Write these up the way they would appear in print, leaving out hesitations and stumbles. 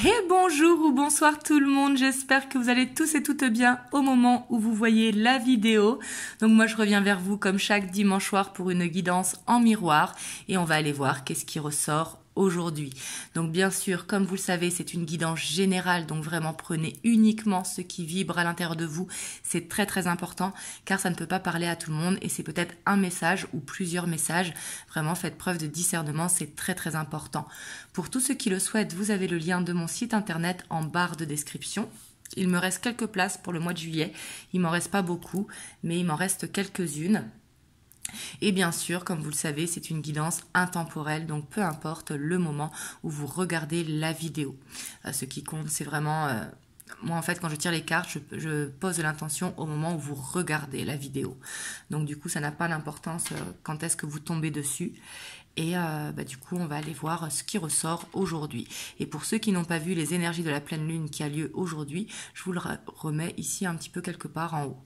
Et bonjour ou bonsoir tout le monde, j'espère que vous allez tous et toutes bien au moment où vous voyez la vidéo. Donc moi je reviens vers vous comme chaque dimanche soir pour une guidance en miroir et on va aller voir qu'est-ce qui ressort aujourd'hui. Donc bien sûr, comme vous le savez, c'est une guidance générale, donc vraiment prenez uniquement ce qui vibre à l'intérieur de vous. C'est très très important car ça ne peut pas parler à tout le monde et c'est peut-être un message ou plusieurs messages. Vraiment faites preuve de discernement, c'est très très important. Pour tous ceux qui le souhaitent, vous avez le lien de mon site internet en barre de description. Il me reste quelques places pour le mois de juillet, il m'en reste pas beaucoup, mais il m'en reste quelques-unes. Et bien sûr, comme vous le savez, c'est une guidance intemporelle, donc peu importe le moment où vous regardez la vidéo. Ce qui compte, c'est vraiment... moi, en fait, quand je tire les cartes, je pose l'intention au moment où vous regardez la vidéo. Donc, du coup, ça n'a pas d'importance quand est-ce que vous tombez dessus. Et du coup, on va aller voir ce qui ressort aujourd'hui. Et pour ceux qui n'ont pas vu les énergies de la pleine lune qui a lieu aujourd'hui, je vous le remets ici un petit peu quelque part en haut.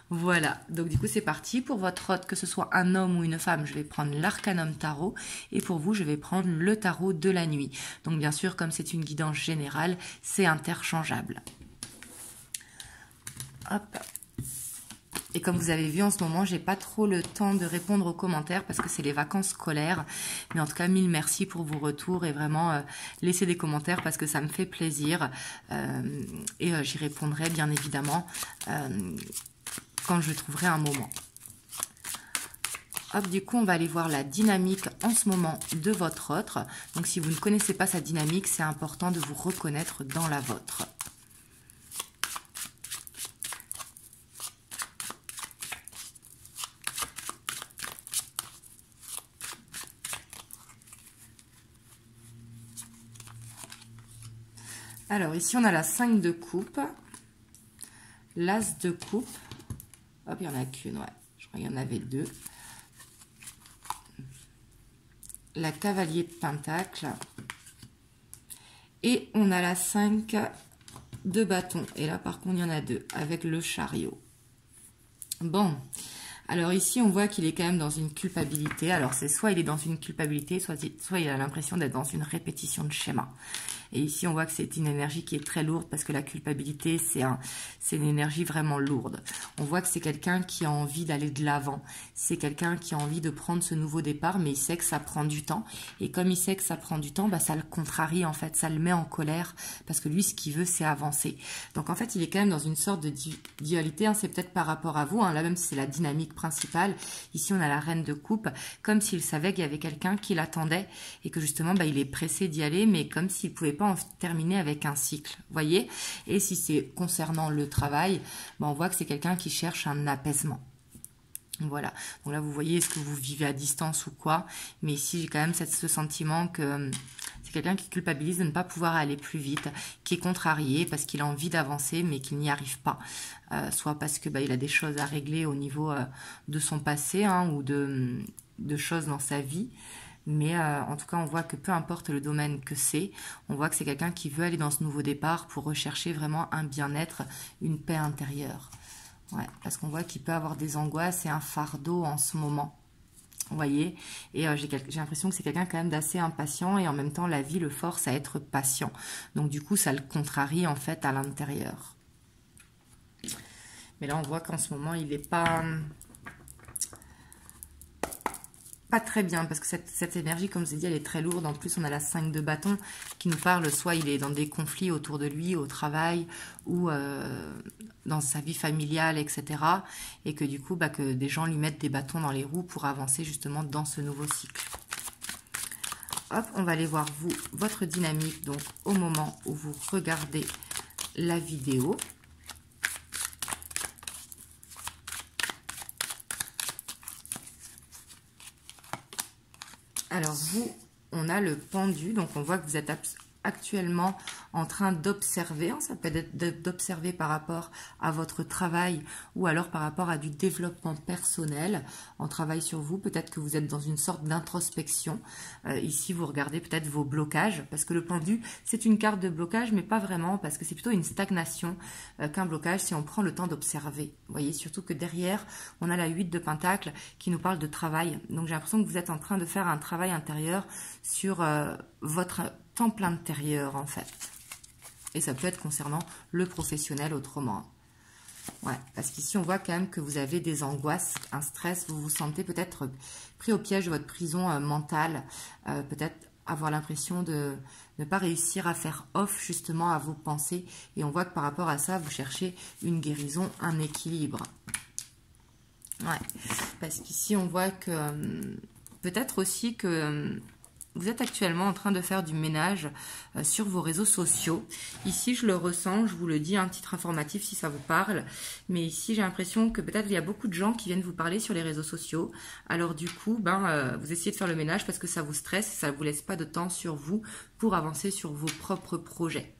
Voilà, donc du coup c'est parti. Pour votre hôte, que ce soit un homme ou une femme, je vais prendre l'arcanum tarot. Et pour vous, je vais prendre le tarot de la nuit. Donc bien sûr, comme c'est une guidance générale, c'est interchangeable. Hop. Et comme vous avez vu en ce moment, j'ai pas trop le temps de répondre aux commentaires parce que c'est les vacances scolaires. Mais en tout cas, mille merci pour vos retours et vraiment laissez des commentaires parce que ça me fait plaisir. J'y répondrai bien évidemment quand je trouverai un moment. Hop, du coup, on va aller voir la dynamique en ce moment de votre autre. Donc, si vous ne connaissez pas sa dynamique, c'est important de vous reconnaître dans la vôtre. Alors, ici, on a la 5 de coupe, l'as de coupe. Hop, il n'y en a qu'une, ouais. Je crois qu'il y en avait deux. La cavalier de pentacle. Et on a la 5 de bâton. Et là, par contre, il y en a deux, avec le chariot. Bon. Alors ici, on voit qu'il est quand même dans une culpabilité. Alors, c'est soit il est dans une culpabilité, soit il a l'impression d'être dans une répétition de schéma. Et ici, on voit que c'est une énergie qui est très lourde parce que la culpabilité, c'est une énergie vraiment lourde. On voit que c'est quelqu'un qui a envie d'aller de l'avant. C'est quelqu'un qui a envie de prendre ce nouveau départ, mais il sait que ça prend du temps. Et comme il sait que ça prend du temps, ça le contrarie en fait, ça le met en colère parce que lui, ce qu'il veut, c'est avancer. Donc en fait, il est quand même dans une sorte de dualité. C'est peut-être par rapport à vous. Là même, c'est la dynamique principale. Ici, on a la reine de coupe, comme s'il savait qu'il y avait quelqu'un qui l'attendait et que justement, il est pressé d'y aller, mais comme s'il pouvait pas en terminer avec un cycle, voyez. Et si c'est concernant le travail, on voit que c'est quelqu'un qui cherche un apaisement. Voilà, donc là vous voyez, est-ce que vous vivez à distance ou quoi, mais ici j'ai quand même ce sentiment que c'est quelqu'un qui culpabilise de ne pas pouvoir aller plus vite, qui est contrarié parce qu'il a envie d'avancer mais qu'il n'y arrive pas, soit parce que il a des choses à régler au niveau de son passé ou de choses dans sa vie. Mais en tout cas, on voit que peu importe le domaine que c'est, on voit que c'est quelqu'un qui veut aller dans ce nouveau départ pour rechercher vraiment un bien-être, une paix intérieure. Ouais, parce qu'on voit qu'il peut avoir des angoisses et un fardeau en ce moment. Vous voyez, et j'ai l'impression que c'est quelqu'un quand même d'assez impatient et en même temps, la vie le force à être patient. Donc du coup, ça le contrarie en fait à l'intérieur. Mais là, on voit qu'en ce moment, il n'est pas très bien parce que cette énergie, comme je vous ai dit, elle est très lourde. En plus, on a la 5 de bâton qui nous parle, soit il est dans des conflits autour de lui, au travail ou dans sa vie familiale, etc. Et que du coup, que des gens lui mettent des bâtons dans les roues pour avancer justement dans ce nouveau cycle. Hop, on va aller voir votre dynamique donc au moment où vous regardez la vidéo. Alors vous, on a le pendu, donc on voit que vous êtes actuellement en train d'observer, ça peut être d'observer par rapport à votre travail ou alors par rapport à du développement personnel, on travaille sur vous, peut-être que vous êtes dans une sorte d'introspection, ici vous regardez peut-être vos blocages, parce que le pendu c'est une carte de blocage mais pas vraiment, parce que c'est plutôt une stagnation qu'un blocage si on prend le temps d'observer, vous voyez, surtout que derrière on a la 8 de pentacle qui nous parle de travail, donc j'ai l'impression que vous êtes en train de faire un travail intérieur sur votre temple intérieur en fait. Et ça peut être concernant le professionnel autrement. Ouais, parce qu'ici, on voit quand même que vous avez des angoisses, un stress. Vous vous sentez peut-être pris au piège de votre prison mentale. Peut-être avoir l'impression de ne pas réussir à faire off justement à vos pensées. Et on voit que par rapport à ça, vous cherchez une guérison, un équilibre. Ouais, parce qu'ici, on voit que peut-être aussi que vous êtes actuellement en train de faire du ménage sur vos réseaux sociaux. Ici, je le ressens, je vous le dis, un titre informatif si ça vous parle. Mais ici, j'ai l'impression que peut-être il y a beaucoup de gens qui viennent vous parler sur les réseaux sociaux. Alors du coup, vous essayez de faire le ménage parce que ça vous stresse, ça ne vous laisse pas de temps sur vous pour avancer sur vos propres projets.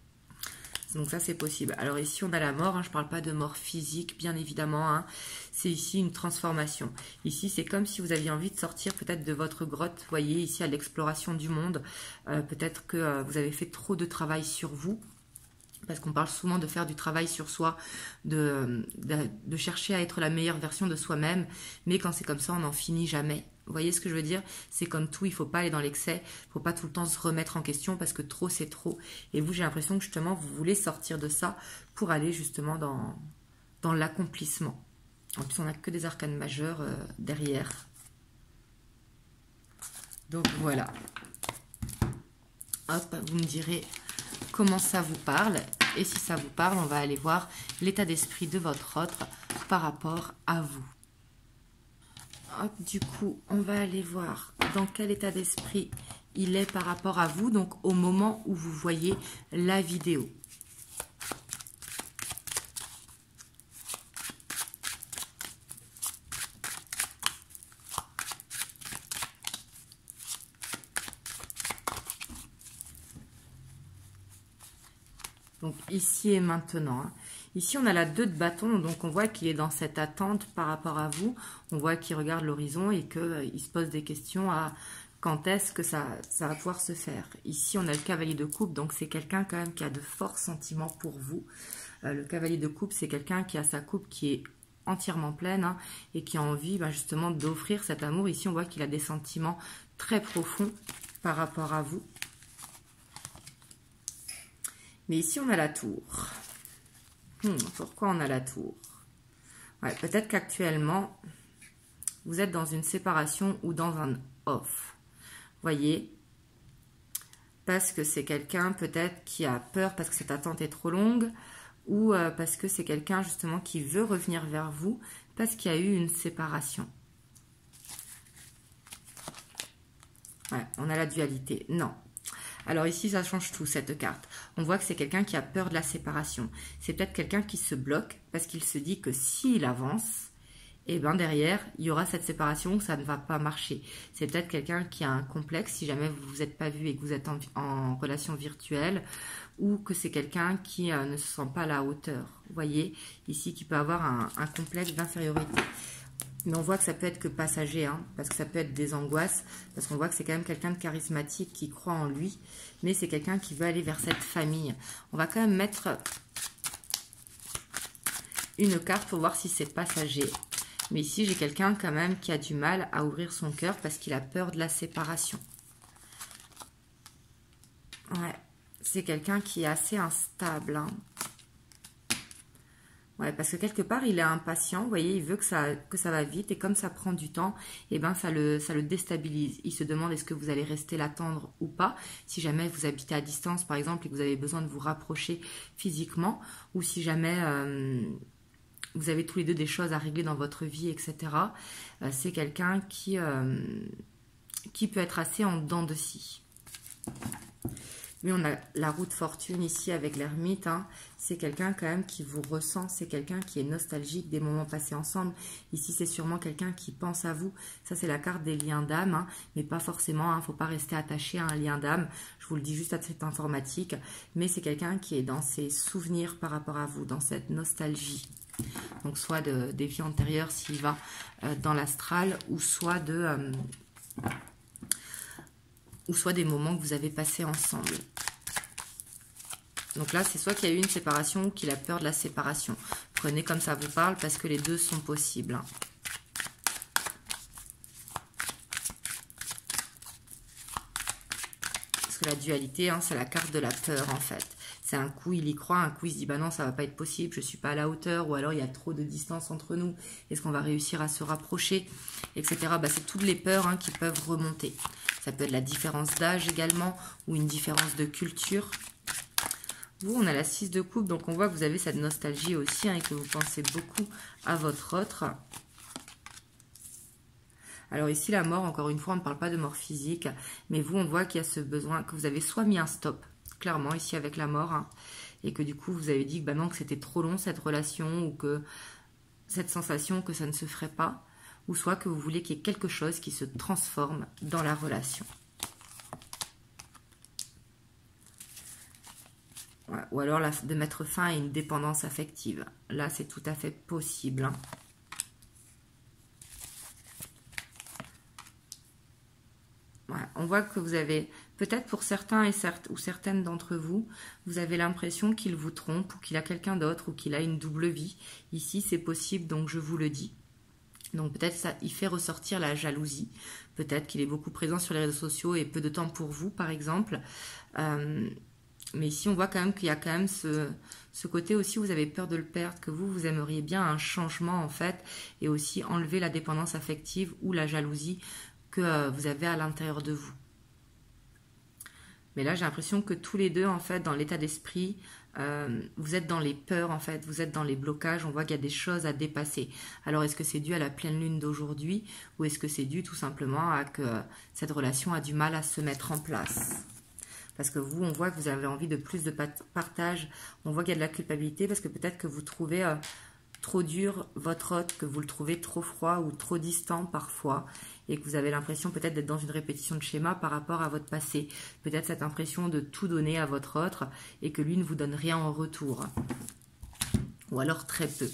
Donc ça, c'est possible. Alors ici, on a la mort. Je ne parle pas de mort physique, bien évidemment. C'est ici une transformation. Ici, c'est comme si vous aviez envie de sortir peut-être de votre grotte. Vous voyez, ici, à l'exploration du monde. Peut-être que vous avez fait trop de travail sur vous. Parce qu'on parle souvent de faire du travail sur soi, de chercher à être la meilleure version de soi-même. Mais quand c'est comme ça, on n'en finit jamais. Vous voyez ce que je veux dire? C'est comme tout, il ne faut pas aller dans l'excès, il ne faut pas tout le temps se remettre en question parce que trop, c'est trop. Et vous, j'ai l'impression que justement, vous voulez sortir de ça pour aller justement dans l'accomplissement. En plus, on n'a que des arcanes majeures derrière. Donc voilà. Hop, vous me direz comment ça vous parle. Et si ça vous parle, on va aller voir l'état d'esprit de votre autre par rapport à vous. Hop, du coup, on va aller voir dans quel état d'esprit il est par rapport à vous, donc au moment où vous voyez la vidéo. Donc ici et maintenant. Ici, on a la 2 de bâton, donc on voit qu'il est dans cette attente par rapport à vous. On voit qu'il regarde l'horizon et qu'il se pose des questions à quand est-ce que ça va pouvoir se faire. Ici, on a le cavalier de coupe, donc c'est quelqu'un quand même qui a de forts sentiments pour vous. Le cavalier de coupe, c'est quelqu'un qui a sa coupe qui est entièrement pleine et qui a envie justement d'offrir cet amour. Ici, on voit qu'il a des sentiments très profonds par rapport à vous. Mais ici, on a la tour. Pourquoi on a la tour? Ouais, peut-être qu'actuellement, vous êtes dans une séparation ou dans un off. Voyez? Parce que c'est quelqu'un peut-être qui a peur parce que cette attente est trop longue ou parce que c'est quelqu'un justement qui veut revenir vers vous parce qu'il y a eu une séparation. Ouais, on a la dualité. Non. Alors ici, ça change tout, cette carte. On voit que c'est quelqu'un qui a peur de la séparation. C'est peut-être quelqu'un qui se bloque parce qu'il se dit que s'il avance, et bien derrière, il y aura cette séparation où ça ne va pas marcher. C'est peut-être quelqu'un qui a un complexe, si jamais vous ne vous êtes pas vu et que vous êtes en relation virtuelle, ou que c'est quelqu'un qui ne se sent pas à la hauteur. Vous voyez, ici, qui peut avoir un complexe d'infériorité. Mais on voit que ça peut être que passager, parce que ça peut être des angoisses, parce qu'on voit que c'est quand même quelqu'un de charismatique qui croit en lui, mais c'est quelqu'un qui veut aller vers cette famille. On va quand même mettre une carte pour voir si c'est passager. Mais ici, j'ai quelqu'un quand même qui a du mal à ouvrir son cœur parce qu'il a peur de la séparation. Ouais, c'est quelqu'un qui est assez instable, Ouais, parce que quelque part, il est impatient, vous voyez, il veut que ça va vite, et comme ça prend du temps, et ben ça le déstabilise. Il se demande est-ce que vous allez rester l'attendre ou pas, si jamais vous habitez à distance, par exemple, et que vous avez besoin de vous rapprocher physiquement, ou si jamais vous avez tous les deux des choses à régler dans votre vie, etc. C'est quelqu'un qui peut être assez en dents de scie. Mais on a la roue de fortune ici avec l'ermite. C'est quelqu'un quand même qui vous ressent. C'est quelqu'un qui est nostalgique des moments passés ensemble. Ici, c'est sûrement quelqu'un qui pense à vous. Ça, c'est la carte des liens d'âme. Mais pas forcément. Il ne faut pas rester attaché à un lien d'âme. Je vous le dis juste à titre informatique. Mais c'est quelqu'un qui est dans ses souvenirs par rapport à vous. Dans cette nostalgie. Donc, soit des vies antérieures s'il va dans l'astral. Ou soit des moments que vous avez passés ensemble. Donc là, c'est soit qu'il y a eu une séparation ou qu'il a peur de la séparation. Prenez comme ça vous parle parce que les deux sont possibles. Parce que la dualité, hein, c'est la carte de la peur en fait. C'est un coup, il y croit, un coup, il se dit, bah non, ça va pas être possible, je suis pas à la hauteur, ou alors il y a trop de distance entre nous, est-ce qu'on va réussir à se rapprocher, etc. Bah, c'est toutes les peurs hein, qui peuvent remonter. Ça peut être la différence d'âge également, ou une différence de culture. Vous, on a la 6 de coupe, donc on voit que vous avez cette nostalgie aussi, hein, et que vous pensez beaucoup à votre autre. Alors ici, la mort, encore une fois, on ne parle pas de mort physique, mais vous, on voit qu'il y a ce besoin, que vous avez soit mis un stop, clairement, ici avec la mort, hein, et que du coup, vous avez dit que, bah non, que c'était trop long, cette relation, ou que cette sensation que ça ne se ferait pas, ou soit que vous voulez qu'il y ait quelque chose qui se transforme dans la relation. Ouais, ou alors de mettre fin à une dépendance affective. Là, c'est tout à fait possible, hein. On voit que vous avez, peut-être pour certains ou certaines d'entre vous, vous avez l'impression qu'il vous trompe ou qu'il a quelqu'un d'autre ou qu'il a une double vie. Ici, c'est possible, donc je vous le dis. Donc peut-être ça, il fait ressortir la jalousie. Peut-être qu'il est beaucoup présent sur les réseaux sociaux et peu de temps pour vous, par exemple. Mais ici, on voit quand même qu'il y a quand même ce côté aussi où vous avez peur de le perdre, que vous aimeriez bien un changement, en fait, et aussi enlever la dépendance affective ou la jalousie que vous avez à l'intérieur de vous. Mais là, j'ai l'impression que tous les deux, en fait, dans l'état d'esprit, vous êtes dans les peurs, en fait, vous êtes dans les blocages, on voit qu'il y a des choses à dépasser. Alors, est-ce que c'est dû à la pleine lune d'aujourd'hui ou est-ce que c'est dû tout simplement à que cette relation a du mal à se mettre en place? Parce que vous, on voit que vous avez envie de plus de partage, on voit qu'il y a de la culpabilité parce que peut-être que vous trouvez trop dur votre autre, que vous le trouvez trop froid ou trop distant parfois, et que vous avez l'impression peut-être d'être dans une répétition de schéma par rapport à votre passé. Peut-être cette impression de tout donner à votre autre et que lui ne vous donne rien en retour. Ou alors très peu.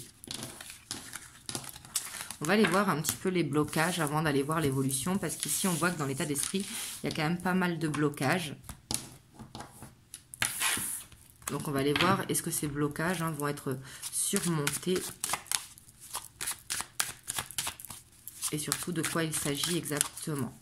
On va aller voir un petit peu les blocages avant d'aller voir l'évolution, parce qu'ici on voit que dans l'état d'esprit, il y a quand même pas mal de blocages. Donc on va aller voir, est-ce que ces blocages vont être surmontés et surtout de quoi il s'agit exactement.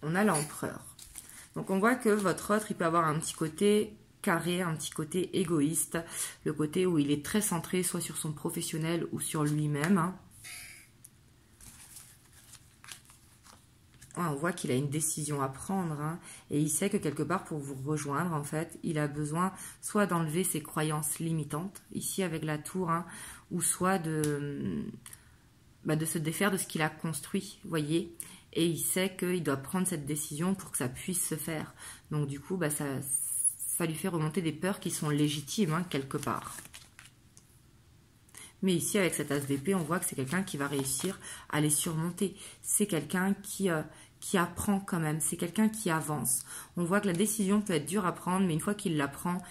On a l'empereur. Donc on voit que votre autre, il peut avoir un petit côté carré, un petit côté égoïste, le côté où il est très centré soit sur son professionnel ou sur lui-même, hein. On voit qu'il a une décision à prendre, hein, et il sait que quelque part pour vous rejoindre, en fait, il a besoin soit d'enlever ses croyances limitantes, ici avec la tour, hein, ou soit de se défaire de ce qu'il a construit, vous voyez, et il sait qu'il doit prendre cette décision pour que ça puisse se faire. Donc du coup, ça lui fait remonter des peurs qui sont légitimes, hein, quelque part. Mais ici, avec cet as d'épée, on voit que c'est quelqu'un qui va réussir à les surmonter. C'est quelqu'un qui apprend quand même. C'est quelqu'un qui avance. On voit que la décision peut être dure à prendre, mais une fois qu'il la prend,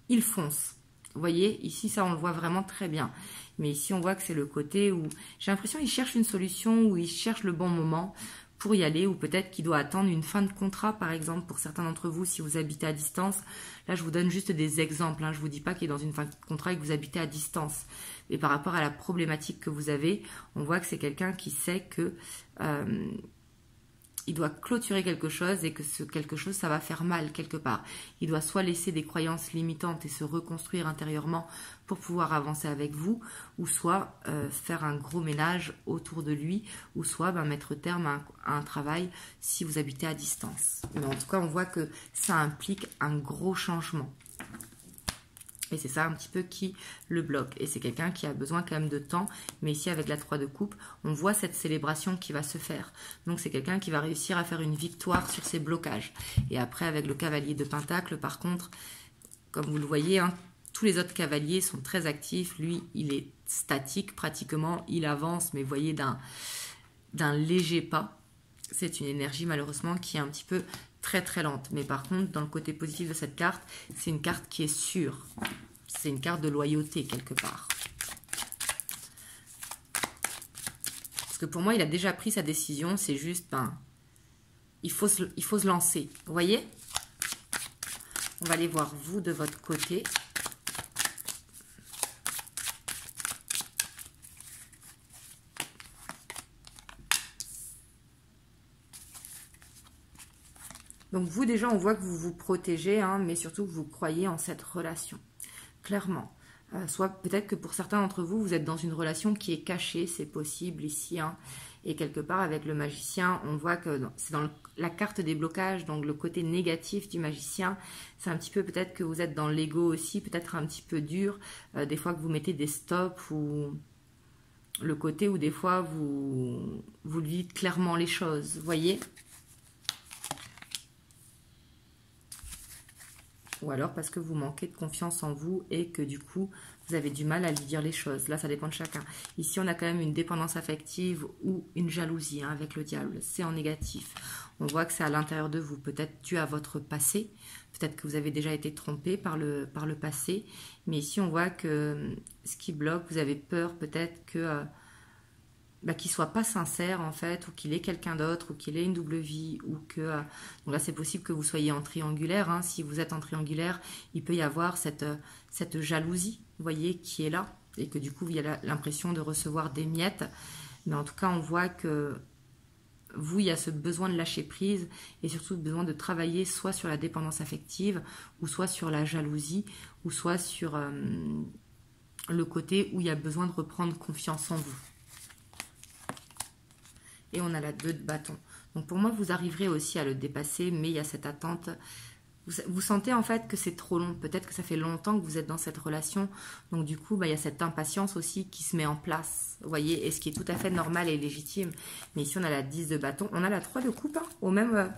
il fonce. Vous voyez, ici, ça, on le voit vraiment très bien. Mais ici, on voit que c'est le côté où j'ai l'impression qu'il cherche une solution, où il cherche le bon moment pour y aller, ou peut-être qu'il doit attendre une fin de contrat, par exemple, pour certains d'entre vous, si vous habitez à distance. Là, je vous donne juste des exemples, hein. Je ne vous dis pas qu'il est dans une fin de contrat et que vous habitez à distance. Et par rapport à la problématique que vous avez, on voit que c'est quelqu'un qui sait que il doit clôturer quelque chose et que ce quelque chose, ça va faire mal quelque part. Il doit soit laisser des croyances limitantes et se reconstruire intérieurement pour pouvoir avancer avec vous, ou soit faire un gros ménage autour de lui, ou soit mettre terme à un travail si vous habitez à distance. Mais en tout cas, on voit que ça implique un gros changement. Et c'est ça un petit peu qui le bloque. Et c'est quelqu'un qui a besoin quand même de temps. Mais ici, avec la 3 de coupe, on voit cette célébration qui va se faire. Donc, c'est quelqu'un qui va réussir à faire une victoire sur ses blocages. Et après, avec le cavalier de Pentacle, par contre, comme vous le voyez, hein, tous les autres cavaliers sont très actifs. Lui, il est statique pratiquement. Il avance, mais vous voyez, d'un léger pas. C'est une énergie, malheureusement, qui est un petit peu très très lente. Mais par contre, dans le côté positif de cette carte, c'est une carte qui est sûre. C'est une carte de loyauté quelque part. Parce que pour moi, il a déjà pris sa décision. C'est juste, il faut se lancer. Vous voyez? On va aller voir vous de votre côté. Donc vous déjà, on voit que vous vous protégez, hein, mais surtout que vous croyez en cette relation, clairement. Soit peut-être que pour certains d'entre vous, vous êtes dans une relation qui est cachée, c'est possible ici, hein. Et quelque part avec le magicien, on voit que c'est dans la carte des blocages, donc le côté négatif du magicien, c'est un petit peu peut-être que vous êtes dans l'ego aussi, peut-être un petit peu dur, des fois que vous mettez des stops ou le côté où des fois vous dites clairement les choses, vous voyez? Ou alors parce que vous manquez de confiance en vous et que du coup, vous avez du mal à lui dire les choses. Là, ça dépend de chacun. Ici, on a quand même une dépendance affective ou une jalousie, hein, avec le diable. C'est en négatif. On voit que c'est à l'intérieur de vous. Peut-être dû à votre passé. Peut-être que vous avez déjà été trompé par le passé. Mais ici, on voit que ce qui bloque, vous avez peur peut-être que... qu'il soit pas sincère en fait, ou qu'il ait quelqu'un d'autre, ou qu'il ait une double vie, ou que... donc là, c'est possible que vous soyez en triangulaire. Hein. Si vous êtes en triangulaire, il peut y avoir cette jalousie, vous voyez, qui est là, et que du coup, il y a l'impression de recevoir des miettes. Mais en tout cas, on voit que vous, il y a ce besoin de lâcher prise, et surtout le besoin de travailler soit sur la dépendance affective, ou soit sur la jalousie, ou soit sur le côté où il y a besoin de reprendre confiance en vous. Et on a la 2 de bâton. Donc pour moi, vous arriverez aussi à le dépasser, mais il y a cette attente. Vous sentez en fait que c'est trop long. Peut-être que ça fait longtemps que vous êtes dans cette relation. Donc du coup, il y a cette impatience aussi qui se met en place. Vous voyez, et ce qui est tout à fait normal et légitime. Mais ici, on a la 10 de bâton. On a la 3 de coupe, hein, au même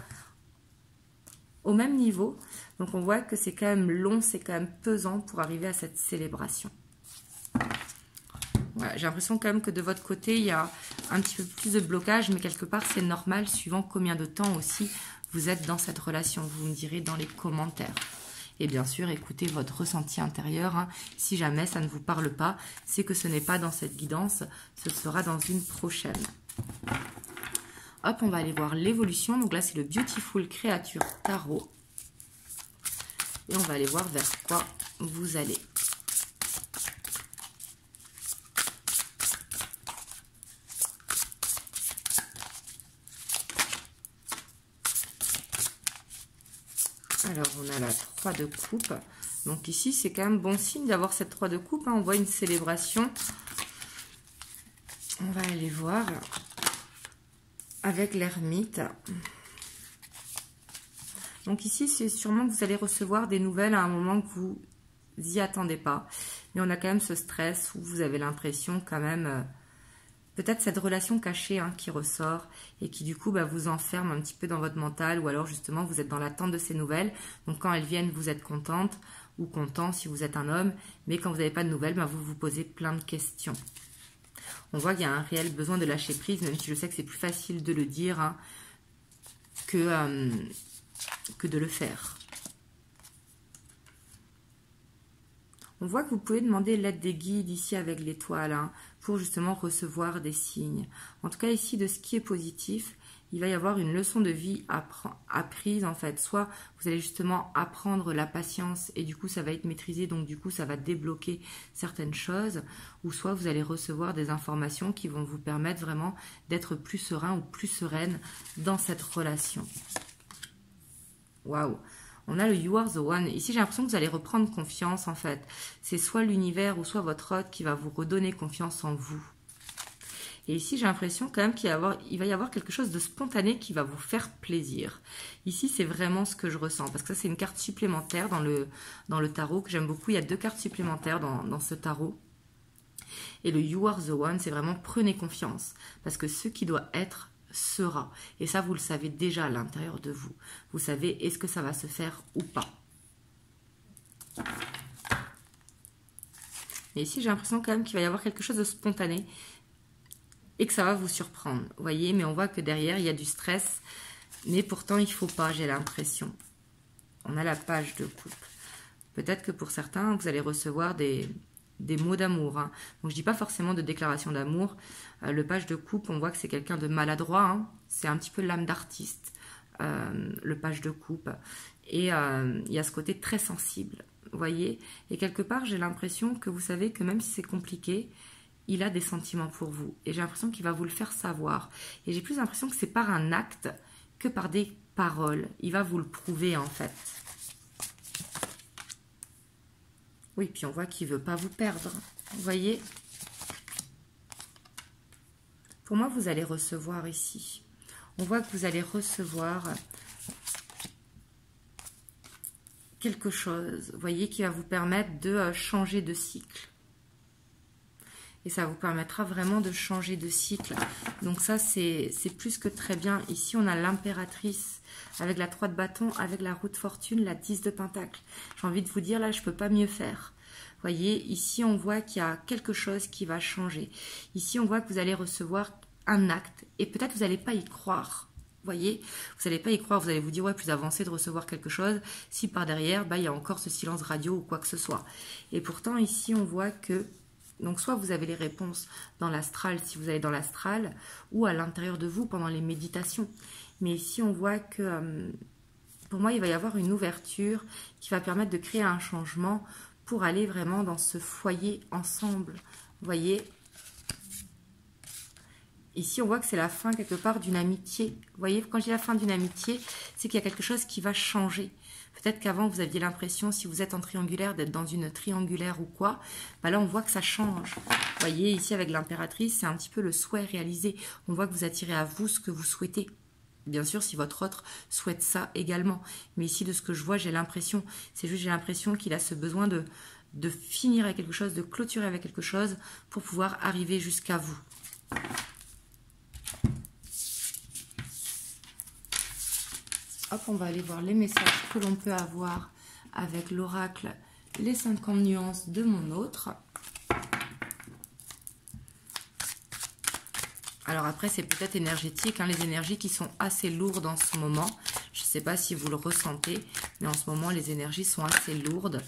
niveau. Donc on voit que c'est quand même long, c'est quand même pesant pour arriver à cette célébration. Voilà, j'ai l'impression quand même que de votre côté, il y a un petit peu plus de blocage, mais quelque part, c'est normal, suivant combien de temps aussi vous êtes dans cette relation. Vous me direz dans les commentaires. Et bien sûr, écoutez votre ressenti intérieur. Hein. Si jamais ça ne vous parle pas, c'est que ce n'est pas dans cette guidance, ce sera dans une prochaine. Hop, on va aller voir l'évolution. Donc là, c'est le Beautiful Creature Tarot. Et on va aller voir vers quoi vous allez. Alors, on a la 3 de coupe. Donc ici, c'est quand même bon signe d'avoir cette 3 de coupe. Hein. On voit une célébration. On va aller voir avec l'ermite. Donc ici, c'est sûrement que vous allez recevoir des nouvelles à un moment que vous n'y attendez pas. Mais on a quand même ce stress où vous avez l'impression quand même... peut-être cette relation cachée, hein, qui ressort et qui du coup vous enferme un petit peu dans votre mental, ou alors justement vous êtes dans l'attente de ces nouvelles. Donc quand elles viennent, vous êtes contente ou content si vous êtes un homme, mais quand vous n'avez pas de nouvelles, vous vous posez plein de questions. On voit qu'il y a un réel besoin de lâcher prise, même si je sais que c'est plus facile de le dire, hein, que de le faire. On voit que vous pouvez demander l'aide des guides ici avec l'étoile, hein, pour justement recevoir des signes. En tout cas ici, de ce qui est positif, il va y avoir une leçon de vie apprise en fait. Soit vous allez justement apprendre la patience et du coup ça va être maîtrisé, donc du coup ça va débloquer certaines choses. Ou soit vous allez recevoir des informations qui vont vous permettre vraiment d'être plus serein ou plus sereine dans cette relation. Waouh! On a le You Are The One. Ici, j'ai l'impression que vous allez reprendre confiance, en fait. C'est soit l'univers ou soit votre hôte qui va vous redonner confiance en vous. Et ici, j'ai l'impression quand même qu'il va y avoir quelque chose de spontané qui va vous faire plaisir. Ici, c'est vraiment ce que je ressens. Parce que ça, c'est une carte supplémentaire dans le tarot que j'aime beaucoup. Il y a 2 cartes supplémentaires dans ce tarot. Et le You Are The One, c'est vraiment prenez confiance. Parce que ce qui doit être sera. Et ça, vous le savez déjà à l'intérieur de vous. Vous savez, est-ce que ça va se faire ou pas. Mais ici, j'ai l'impression quand même qu'il va y avoir quelque chose de spontané et que ça va vous surprendre. Vous voyez, mais on voit que derrière, il y a du stress. Mais pourtant, il ne faut pas, j'ai l'impression. On a la page de coupe. Peut-être que pour certains, vous allez recevoir des mots d'amour. Hein. Donc, je ne dis pas forcément de déclaration d'amour. Le page de coupe, on voit que c'est quelqu'un de maladroit. Hein. C'est un petit peu l'âme d'artiste, le page de coupe. Et il y a ce côté très sensible, vous voyez. Et quelque part, j'ai l'impression que vous savez que même si c'est compliqué, il a des sentiments pour vous. Et j'ai l'impression qu'il va vous le faire savoir. Et j'ai plus l'impression que c'est par un acte que par des parole. Il va vous le prouver en fait. Oui, puis on voit qu'il ne veut pas vous perdre. Vous voyez? Pour moi, vous allez recevoir ici. On voit que vous allez recevoir quelque chose, vous voyez, qui va vous permettre de changer de cycle. Et ça vous permettra vraiment de changer de cycle. Donc ça, c'est plus que très bien. Ici, on a l'impératrice avec la 3 de bâton, avec la roue de fortune, la 10 de pentacle. J'ai envie de vous dire, là, je ne peux pas mieux faire. Vous voyez, ici, on voit qu'il y a quelque chose qui va changer. Ici, on voit que vous allez recevoir un acte. Et peut-être vous n'allez pas y croire. Vous voyez, vous n'allez pas y croire. Vous allez vous dire, ouais, plus avancé de recevoir quelque chose. Si par derrière, bah, il y a encore ce silence radio ou quoi que ce soit. Et pourtant, ici, on voit que donc, soit vous avez les réponses dans l'astral, si vous allez dans l'astral, ou à l'intérieur de vous pendant les méditations. Mais ici, on voit que, pour moi, il va y avoir une ouverture qui va permettre de créer un changement pour aller vraiment dans ce foyer ensemble. Vous voyez? Ici, on voit que c'est la fin, quelque part, d'une amitié. Vous voyez, quand je dis la fin d'une amitié, c'est qu'il y a quelque chose qui va changer. Peut-être qu'avant, vous aviez l'impression, si vous êtes en triangulaire, d'être dans une triangulaire ou quoi. Bah là, on voit que ça change. Vous voyez, ici, avec l'impératrice, c'est un petit peu le souhait réalisé. On voit que vous attirez à vous ce que vous souhaitez. Bien sûr, si votre autre souhaite ça également. Mais ici, de ce que je vois, j'ai l'impression, c'est juste, j'ai l'impression qu'il a ce besoin de finir avec quelque chose, de clôturer avec quelque chose pour pouvoir arriver jusqu'à vous. Hop, on va aller voir les messages que l'on peut avoir avec l'oracle, les 50 nuances de mon autre. Alors après, c'est peut-être énergétique, hein, les énergies qui sont assez lourdes en ce moment. Je ne sais pas si vous le ressentez, mais en ce moment, les énergies sont assez lourdes.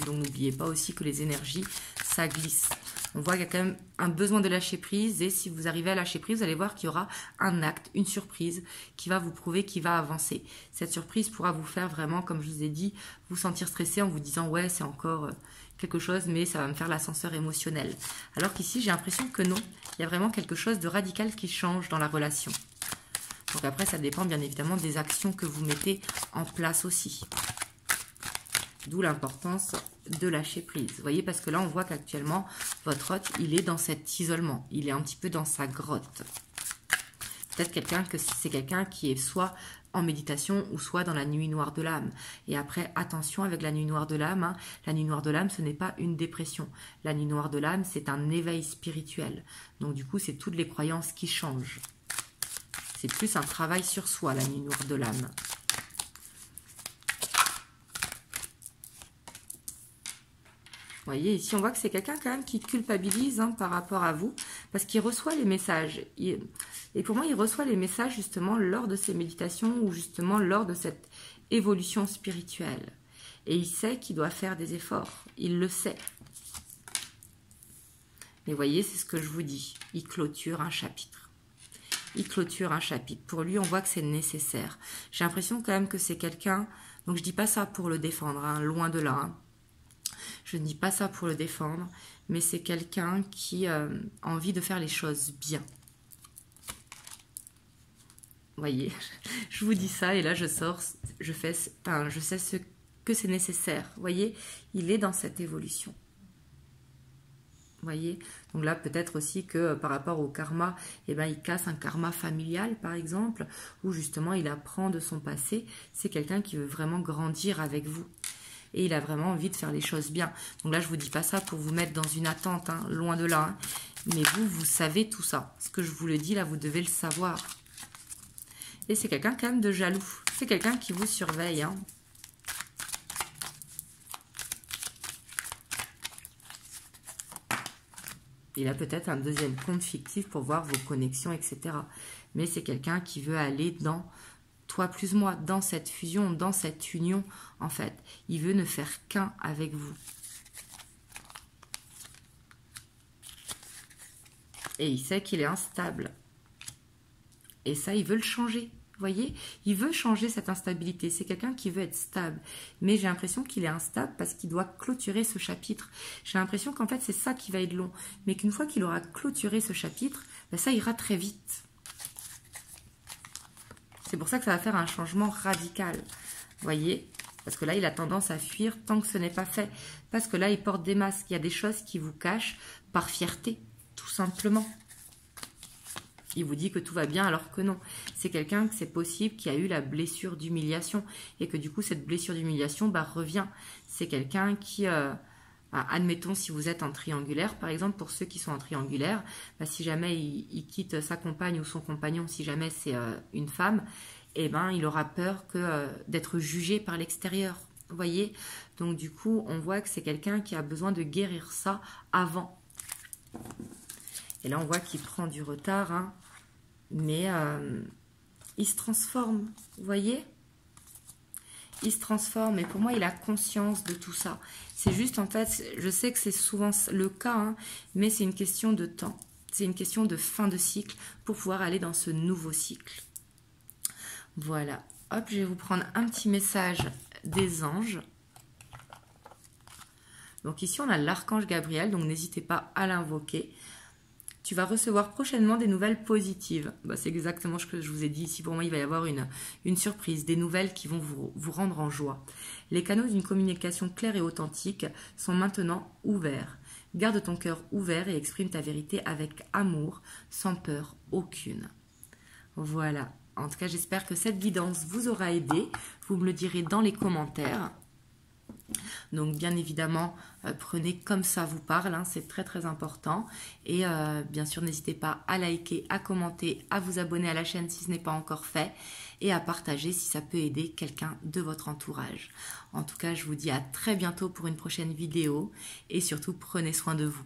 Donc n'oubliez pas aussi que les énergies, ça glisse. On voit qu'il y a quand même un besoin de lâcher prise, et si vous arrivez à lâcher prise, vous allez voir qu'il y aura un acte, une surprise qui va vous prouver qu'il va avancer. Cette surprise pourra vous faire vraiment, comme je vous ai dit, vous sentir stressé en vous disant ouais, c'est encore quelque chose, mais ça va me faire l'ascenseur émotionnel. Alors qu'ici, j'ai l'impression que non, il y a vraiment quelque chose de radical qui change dans la relation. Donc après, ça dépend bien évidemment des actions que vous mettez en place aussi. D'où l'importance de lâcher prise. Vous voyez, parce que là, on voit qu'actuellement, votre hôte, il est dans cet isolement. Il est un petit peu dans sa grotte. Peut-être que c'est quelqu'un qui est soit en méditation ou soit dans la nuit noire de l'âme. Et après, attention avec la nuit noire de l'âme. Hein. La nuit noire de l'âme, ce n'est pas une dépression. La nuit noire de l'âme, c'est un éveil spirituel. Donc du coup, c'est toutes les croyances qui changent. C'est plus un travail sur soi, la nuit noire de l'âme. Vous voyez, ici, on voit que c'est quelqu'un quand même qui culpabilise hein, par rapport à vous, parce qu'il reçoit les messages. Et pour moi, il reçoit les messages justement lors de ces méditations ou justement lors de cette évolution spirituelle. Et il sait qu'il doit faire des efforts. Il le sait. Mais vous voyez, c'est ce que je vous dis. Il clôture un chapitre. Il clôture un chapitre. Pour lui, on voit que c'est nécessaire. J'ai l'impression quand même que c'est quelqu'un... Donc, je ne dis pas ça pour le défendre, hein, loin de là, hein. Je ne dis pas ça pour le défendre, mais c'est quelqu'un qui a envie de faire les choses bien. Vous voyez, je vous dis ça et là je sors, je sais ce que c'est nécessaire. Vous voyez, il est dans cette évolution. Vous voyez, donc là peut-être aussi que par rapport au karma, eh ben, il casse un karma familial par exemple, où justement il apprend de son passé. C'est quelqu'un qui veut vraiment grandir avec vous. Et il a vraiment envie de faire les choses bien. Donc là, je ne vous dis pas ça pour vous mettre dans une attente, hein, loin de là. Hein. Mais vous savez tout ça. Ce que je vous le dis, là, vous devez le savoir. Et c'est quelqu'un quand même de jaloux. C'est quelqu'un qui vous surveille. Hein. Il a peut-être un deuxième compte fictif pour voir vos connexions, etc. Mais c'est quelqu'un qui veut aller dans... toi plus moi, dans cette fusion, dans cette union, en fait. Il veut ne faire qu'un avec vous. Et il sait qu'il est instable. Et ça, il veut le changer. Vous voyez, il veut changer cette instabilité. C'est quelqu'un qui veut être stable. Mais j'ai l'impression qu'il est instable parce qu'il doit clôturer ce chapitre. J'ai l'impression qu'en fait, c'est ça qui va être long. Mais qu'une fois qu'il aura clôturé ce chapitre, ben ça ira très vite. C'est pour ça que ça va faire un changement radical. Vous voyez? Parce que là, il a tendance à fuir tant que ce n'est pas fait. Parce que là, il porte des masques. Il y a des choses qui vous cachent par fierté, tout simplement. Il vous dit que tout va bien alors que non. C'est quelqu'un que c'est possible qui a eu la blessure d'humiliation. Et que du coup, cette blessure d'humiliation revient. C'est quelqu'un qui... admettons, si vous êtes en triangulaire, par exemple, pour ceux qui sont en triangulaire, si jamais il quitte sa compagne ou son compagnon, si jamais c'est une femme, eh ben, il aura peur d'être jugé par l'extérieur. Vous voyez? Donc, du coup, on voit que c'est quelqu'un qui a besoin de guérir ça avant. Et là, on voit qu'il prend du retard, hein, mais il se transforme. Vous voyez? Il se transforme et pour moi, il a conscience de tout ça. C'est juste, en fait, je sais que c'est souvent le cas, hein, mais c'est une question de temps. C'est une question de fin de cycle pour pouvoir aller dans ce nouveau cycle. Voilà. Hop, je vais vous prendre un petit message des anges. Donc ici, on a l'archange Gabriel, donc n'hésitez pas à l'invoquer. Tu vas recevoir prochainement des nouvelles positives. C'est exactement ce que je vous ai dit ici. Pour moi, il va y avoir une surprise, des nouvelles qui vont vous rendre en joie. Les canaux d'une communication claire et authentique sont maintenant ouverts. Garde ton cœur ouvert et exprime ta vérité avec amour, sans peur aucune. Voilà. En tout cas, j'espère que cette guidance vous aura aidé. Vous me le direz dans les commentaires. Donc bien évidemment, prenez comme ça vous parle, hein, c'est très très important. Et bien sûr, n'hésitez pas à liker, à commenter, à vous abonner à la chaîne si ce n'est pas encore fait et à partager si ça peut aider quelqu'un de votre entourage. En tout cas, je vous dis à très bientôt pour une prochaine vidéo et surtout prenez soin de vous.